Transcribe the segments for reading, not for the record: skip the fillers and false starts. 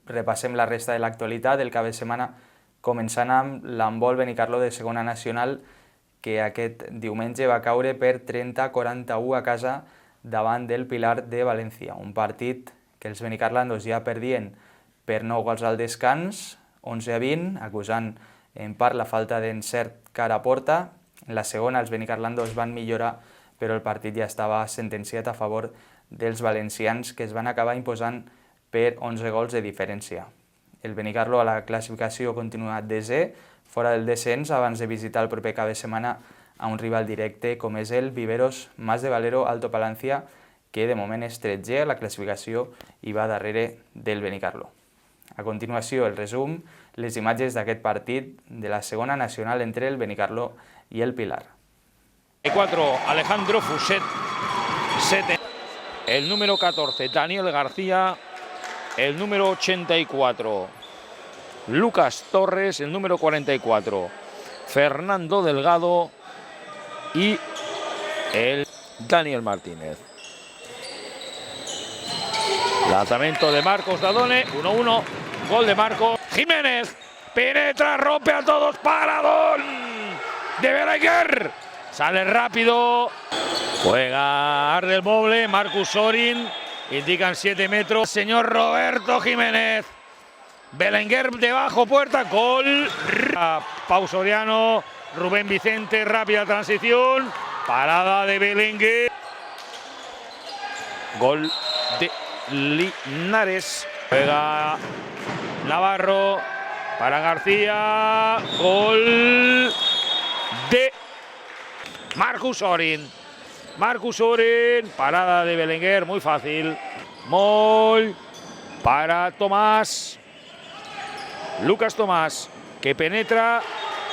Repassem la resta de l'actualitat del cap de setmana, començant amb l'handbol Benicarló de segona nacional, que aquest diumenge va caure per 30-41 a casa davant del Pilar de València. Un partit que els benicarlandos ja perdien per 9 gols al descans, 11-20, acusant en part la falta d'encert cara a porta. En la segona els benicarlandos van millorar, però el partit ja estava sentenciat a favor dels valencians, que es van acabar imposant per 11 gols de diferència. El Benicarló a la classificació continua desè, fora del descens, abans de visitar el proper cap de setmana a un rival directe com és el Viveros Mas de Valero Alto Palancia, que de moment és 13è a la classificació i va darrere del Benicarló. A continuació, el resum, les imatges d'aquest partit de la segona nacional entre el Benicarló i el Pilar. 4, Alejandro Fuset, 7. El número 14, Daniel García. El número 84, Lucas Torres. El número 44, Fernando Delgado. Y el Daniel Martínez. Lanzamiento de Marcos Dadone, 1-1, gol de Marcos. Jiménez, penetra, rompe a todos, paradón de Belenguer. Sale rápido, juega Ardel Moble, Marcus Sorin. Indican 7 metros. Señor Roberto Jiménez. Belenguer debajo, puerta, gol. Pau Soriano, Rubén Vicente, rápida transición. Parada de Belenguer. Gol de Linares. Juega Navarro para García. Gol de Marcus Sorin. Marcus Sorin, parada de Belenguer, muy fácil. Moll para Tomás. Lucas Tomás, que penetra,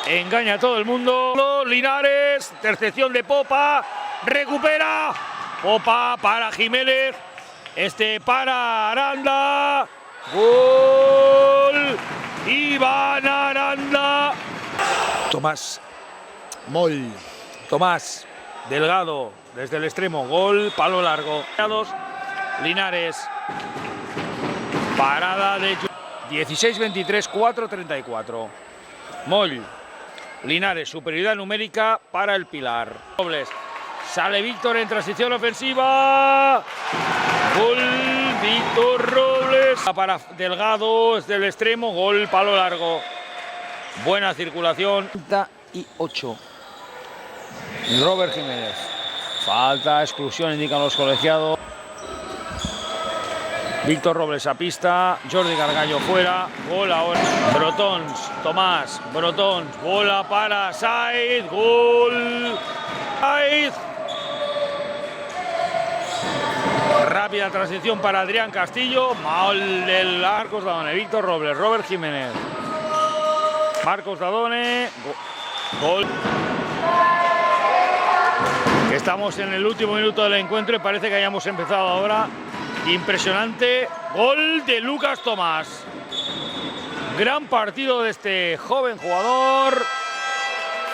engaña a todo el mundo. Linares, intercepción de Popa, recupera. Popa para Jiménez. Para Aranda. Gol. Iván Aranda. Tomás. Moll. Tomás. Delgado. Desde el extremo, gol, palo largo. Linares, parada de 16-23, 4-34. Moll, Linares, superioridad numérica para el Pilar. Robles, sale Víctor en transición ofensiva. Gol, Víctor Robles. Para Delgado, desde el extremo, gol, palo largo. Buena circulación. 38. Robert Jiménez. Falta, exclusión, indican los colegiados. Víctor Robles a pista, Jordi Gargallo fuera, gol ahora. Brotons, Tomás, Brotons, bola para Said, gol. Said. Rápida transición para Adrián Castillo, mal del Marcos Dadone, Víctor Robles, Robert Jiménez. Marcos Dadone, gol. Estamos en el último minuto del encuentro y parece que hayamos empezado ahora. Impresionante gol de Lucas Tomás. Gran partido de este joven jugador.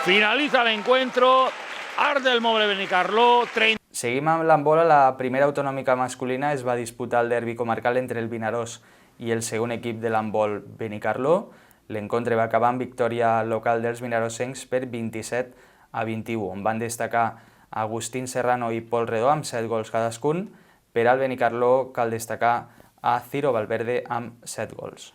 Finaliza el encuentro. Ardel Moble Benicarló. Seguim amb l'handbol. A la primera autonòmica masculina es va disputar el derbi comarcal entre el Vinaròs i el segon equip de l'handbol Benicarló. L'encontre va acabar amb victòria local dels vinarossencs per 27-21, on van destacar Agustín Serrano i Pol Redó amb 7 gols cadascun. Per al Benicarló cal destacar a Ciro Valverde amb 7 gols.